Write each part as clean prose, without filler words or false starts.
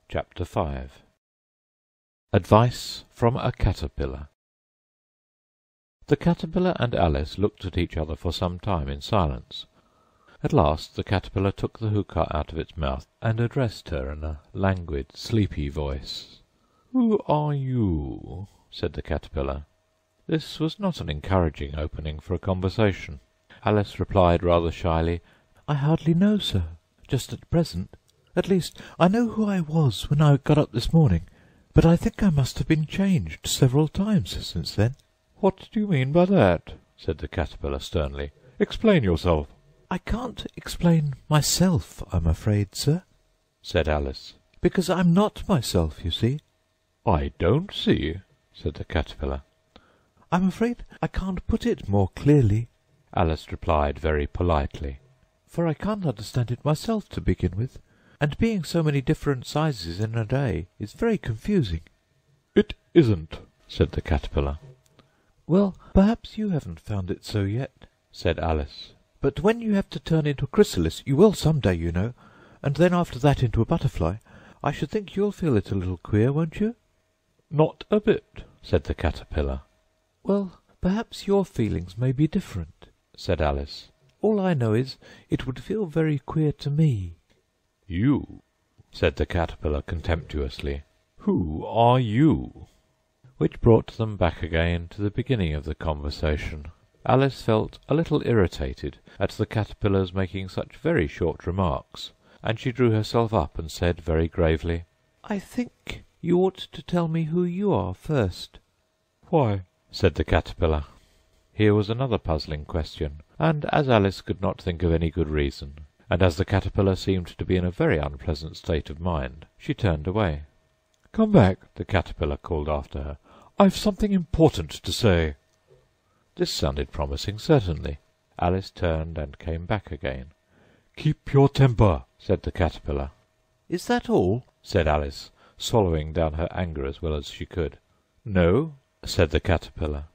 Chapter 5 Advice from a Caterpillar. The caterpillar and Alice looked at each other for some time in silence. At last the caterpillar took the hookah out of its mouth and addressed her in a languid, sleepy voice. "Who are you?" said the caterpillar. This was not an encouraging opening for a conversation. Alice replied rather shyly, "I hardly know, sir, just at present. At least, I know who I was when I got up this morning, but I think I must have been changed several times since then." "What do you mean by that?" said the caterpillar sternly. "Explain yourself." "I can't explain myself, I'm afraid, sir," said Alice, "because I'm not myself, you see." "I don't see," said the caterpillar. "I'm afraid I can't put it more clearly," Alice replied very politely, "for I can't understand it myself to begin with, and being so many different sizes in a day is very confusing." "It isn't," said the caterpillar. "Well, perhaps you haven't found it so yet," said Alice. "But when you have to turn into a chrysalis, you will some day, you know, and then after that into a butterfly, I should think you'll feel it a little queer, won't you?" "Not a bit," said the caterpillar. "Well, perhaps your feelings may be different," said Alice. "All I know is it would feel very queer to me." "You?" said the caterpillar contemptuously. "Who are you?" Which brought them back again to the beginning of the conversation. Alice felt a little irritated at the caterpillar's making such very short remarks, and she drew herself up and said very gravely, "I think you ought to tell me who you are first." "Why?" said the caterpillar. Here was another puzzling question, and as Alice could not think of any good reason, and as the caterpillar seemed to be in a very unpleasant state of mind, she turned away. "Come back," the caterpillar called after her. "I've something important to say." This sounded promising, certainly. Alice turned and came back again. "Keep your temper," said the caterpillar. "Is that all?" said Alice, swallowing down her anger as well as she could. "No," said the caterpillar.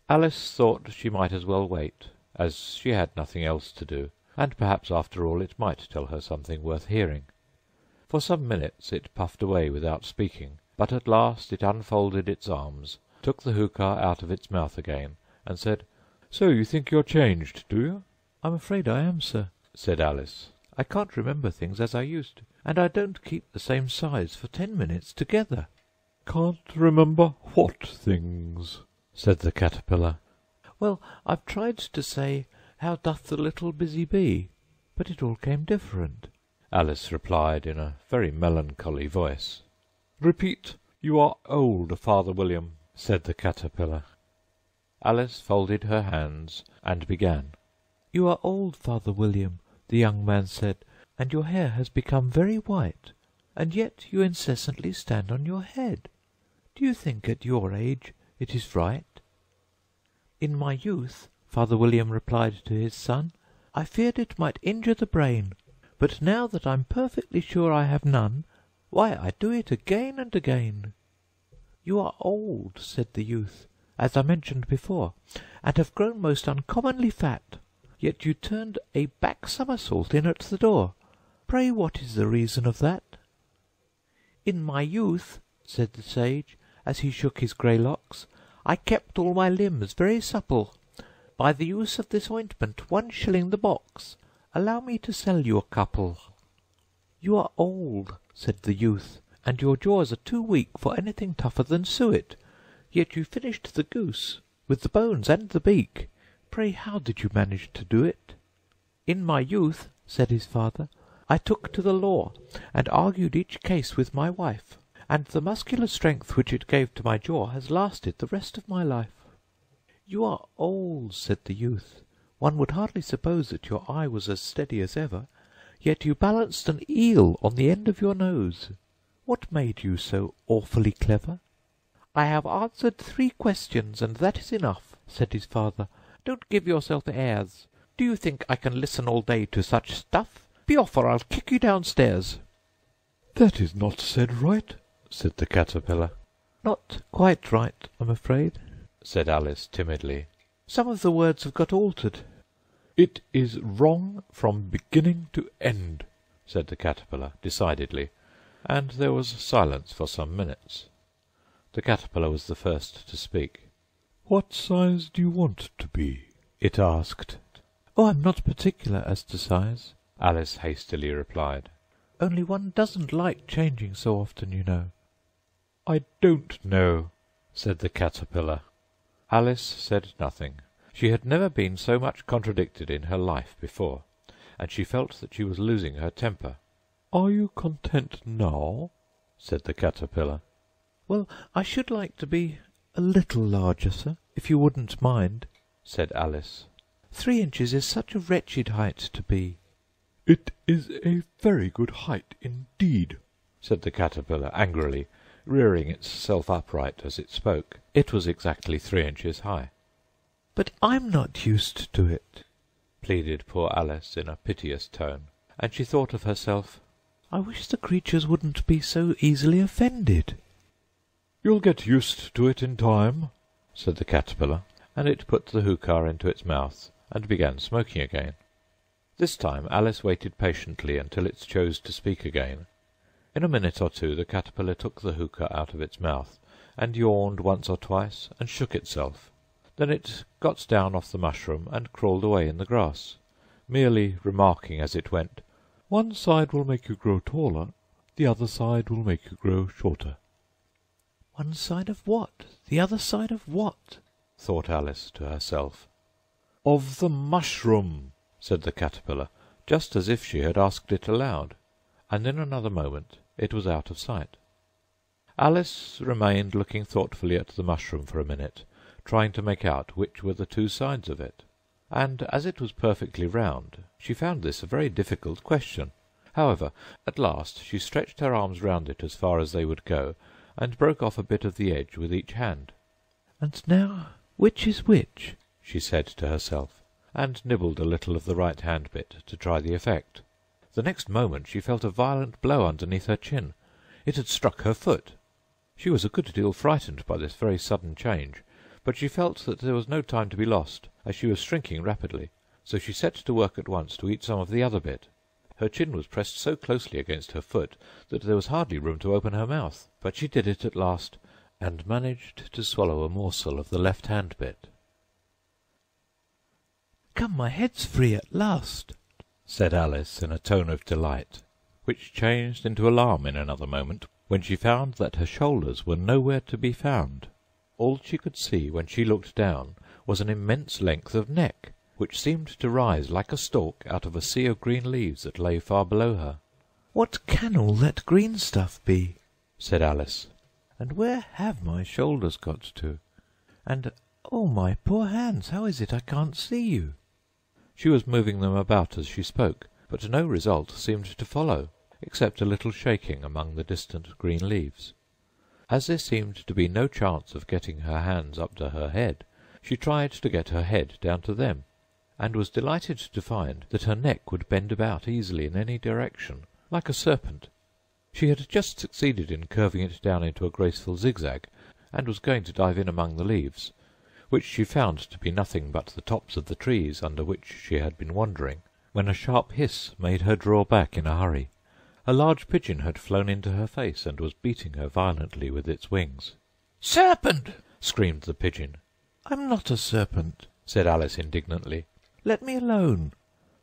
Alice thought she might as well wait, as she had nothing else to do, and perhaps after all it might tell her something worth hearing. For some minutes it puffed away without speaking, but at last it unfolded its arms, took the hookah out of its mouth again, and said, "So you think you're changed, do you?" "I'm afraid I am, sir," said Alice. "I can't remember things as I used to, and I don't keep the same size for 10 minutes together." "Can't remember what things?" said the caterpillar. "Well, I've tried to say, 'How doth the little busy bee?' but it all came different," Alice replied in a very melancholy voice. "Repeat, 'You are old, Father William,'" said the caterpillar. Alice folded her hands and began. "You are old, Father William," the young man said, "and your hair has become very white, and yet you incessantly stand on your head. Do you think at your age it is right?" "In my youth," Father William replied to his son, "I feared it might injure the brain, but now that I'm perfectly sure I have none, why, I do it again and again." "You are old," said the youth, "as I mentioned before, and have grown most uncommonly fat, yet you turned a back somersault in at the door. Pray, what is the reason of that?" "In my youth," said the sage, as he shook his grey locks, "I kept all my limbs very supple. By the use of this ointment, 1 shilling the box. Allow me to sell you a couple." "You are old," said the youth, "and your jaws are too weak for anything tougher than suet. Yet you finished the goose, with the bones and the beak. Pray, how did you manage to do it?" "In my youth," said his father, "I took to the law, and argued each case with my wife, and the muscular strength which it gave to my jaw has lasted the rest of my life." "You are old," said the youth. "One would hardly suppose that your eye was as steady as ever, yet you balanced an eel on the end of your nose. What made you so awfully clever?" "I have answered 3 questions, and that is enough," said his father. "Don't give yourself airs. Do you think I can listen all day to such stuff? Be off, or I'll kick you downstairs." "That is not said right," said the caterpillar. "Not quite right, I'm afraid," said Alice timidly. "Some of the words have got altered." "It is wrong from beginning to end," said the caterpillar decidedly. and there was silence for some minutes. The caterpillar was the first to speak. "What size do you want to be?" it asked. "Oh, I'm not particular as to size," Alice hastily replied. "Only one doesn't like changing so often, you know." "I don't know," said the caterpillar. Alice said nothing. She had never been so much contradicted in her life before, and she felt that she was losing her temper. "Are you content now?" said the caterpillar. "Well, I should like to be a little larger, sir, if you wouldn't mind," said Alice. 3 inches is such a wretched height to be." "It is a very good height indeed," said the caterpillar angrily, rearing itself upright as it spoke. It was exactly 3 inches high. "But I'm not used to it," pleaded poor Alice in a piteous tone, and she thought of herself, "I wish the creatures wouldn't be so easily offended." "You'll get used to it in time," said the caterpillar, and it put the hookah into its mouth and began smoking again. This time Alice waited patiently until it chose to speak again. In a minute or two the caterpillar took the hookah out of its mouth, and yawned once or twice, and shook itself. Then it got down off the mushroom and crawled away in the grass, merely remarking as it went, "One side will make you grow taller, the other side will make you grow shorter." "One side of what? The other side of what?" thought Alice to herself. "Of the mushroom," said the caterpillar, just as if she had asked it aloud, and in another moment it was out of sight. Alice remained looking thoughtfully at the mushroom for a minute, trying to make out which were the 2 sides of it, and as it was perfectly round, she found this a very difficult question. However, at last she stretched her arms round it as far as they would go, and broke off a bit of the edge with each hand. "And now, which is which?" she said to herself, and nibbled a little of the right hand bit to try the effect. The next moment she felt a violent blow underneath her chin. It had struck her foot. She was a good deal frightened by this very sudden change, but she felt that there was no time to be lost, as she was shrinking rapidly, so she set to work at once to eat some of the other bit. Her chin was pressed so closely against her foot that there was hardly room to open her mouth, but she did it at last, and managed to swallow a morsel of the left hand bit. "Come, my head's free at last," said Alice in a tone of delight, which changed into alarm in another moment, when she found that her shoulders were nowhere to be found. All she could see when she looked down was an immense length of neck, which seemed to rise like a stalk out of a sea of green leaves that lay far below her. "What can all that green stuff be?" said Alice. "And where have my shoulders got to? And, oh, my poor hands, how is it I can't see you?" She was moving them about as she spoke, but no result seemed to follow, except a little shaking among the distant green leaves. As there seemed to be no chance of getting her hands up to her head, she tried to get her head down to them, and was delighted to find that her neck would bend about easily in any direction, like a serpent. She had just succeeded in curving it down into a graceful zigzag, and was going to dive in among the leaves, which she found to be nothing but the tops of the trees under which she had been wandering, when a sharp hiss made her draw back in a hurry. A large pigeon had flown into her face and was beating her violently with its wings. "Serpent!" screamed the pigeon. "I'm not a serpent," said Alice indignantly. "Let me alone."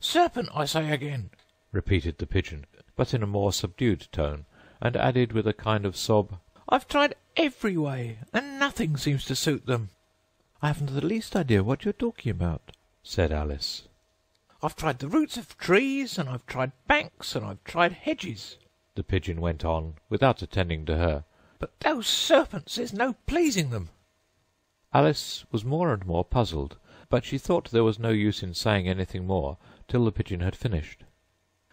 "Serpent, I say again," repeated the pigeon, but in a more subdued tone, and added with a kind of sob, "I've tried every way, and nothing seems to suit them." "I haven't the least idea what you're talking about," said Alice. "I've tried the roots of trees, and I've tried banks, and I've tried hedges," the pigeon went on, without attending to her. "but those serpents, there's no pleasing them." Alice was more and more puzzled, but she thought there was no use in saying anything more till the pigeon had finished.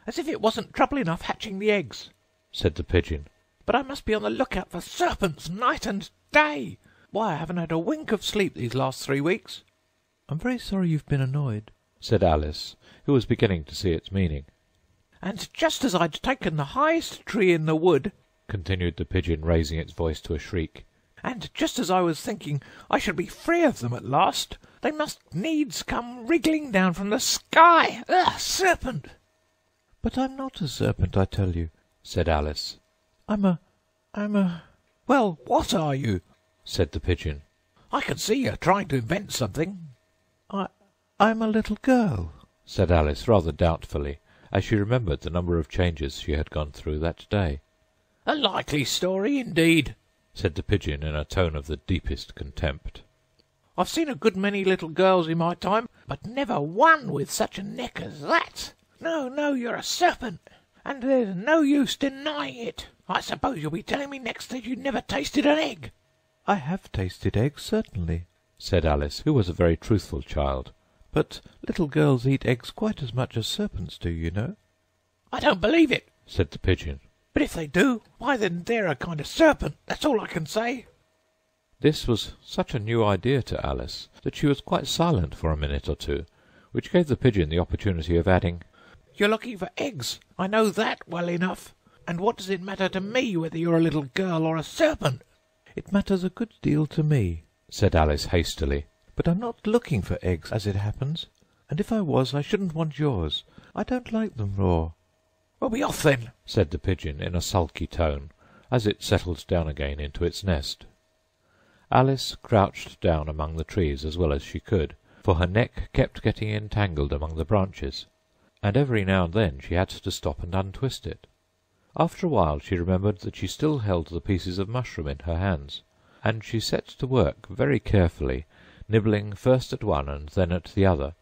"As if it wasn't trouble enough hatching the eggs," said the pigeon. "but I must be on the lookout for serpents night and day. Why, I haven't had a wink of sleep these last 3 weeks." "I'm very sorry you've been annoyed," said Alice, who was beginning to see its meaning. "And just as I'd taken the highest tree in the wood," continued the pigeon, raising its voice to a shriek, "and just as I was thinking I should be free of them at last, they must needs come wriggling down from the sky. Ugh, serpent!" "But I'm not a serpent, I tell you," said Alice. I'm a... Well, what are you? said the pigeon. I can see you're trying to invent something. I'm a little girl, said Alice rather doubtfully, as she remembered the number of changes she had gone through that day. A likely story, indeed, said the pigeon in a tone of the deepest contempt. I've seen a good many little girls in my time, but never one with such a neck as that. No, you're a serpent, and there's no use denying it. I suppose you'll be telling me next that you never tasted an egg. I have tasted eggs, certainly, said Alice, who was a very truthful child. But little girls eat eggs quite as much as serpents do, you know. I don't believe it, said the pigeon. But if they do, why then they're a kind of serpent, that's all I can say. This was such a new idea to Alice that she was quite silent for a minute or two, which gave the pigeon the opportunity of adding, You're looking for eggs, I know that well enough. And what does it matter to me whether you're a little girl or a serpent? It matters a good deal to me, said Alice hastily. But I'm not looking for eggs, as it happens. And if I was, I shouldn't want yours. I don't like them raw. Well, be off then, said the pigeon in a sulky tone, as it settled down again into its nest. Alice crouched down among the trees as well as she could, for her neck kept getting entangled among the branches, and every now and then she had to stop and untwist it. After a while she remembered that she still held the pieces of mushroom in her hands, and she set to work very carefully, nibbling first at one and then at the other,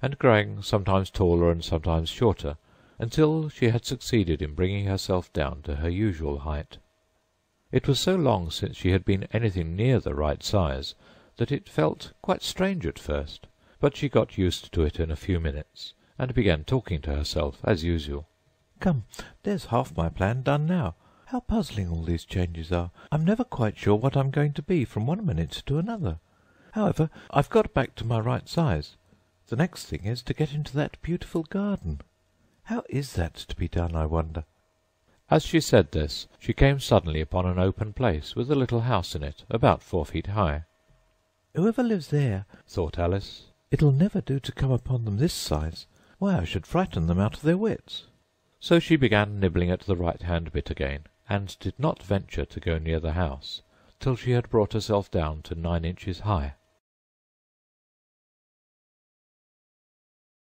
and growing sometimes taller and sometimes shorter, until she had succeeded in bringing herself down to her usual height. It was so long since she had been anything near the right size that it felt quite strange at first, but she got used to it in a few minutes, and began talking to herself as usual. Come, there's half my plan done now. How puzzling all these changes are. I'm never quite sure what I'm going to be from one minute to another. However, I've got back to my right size. The next thing is to get into that beautiful garden. How is that to be done, I wonder? As she said this, she came suddenly upon an open place with a little house in it, about 4 feet high. Whoever lives there, thought Alice, it'll never do to come upon them this size. Why, I should frighten them out of their wits. So she began nibbling at the right-hand bit again, and did not venture to go near the house till she had brought herself down to 9 inches high.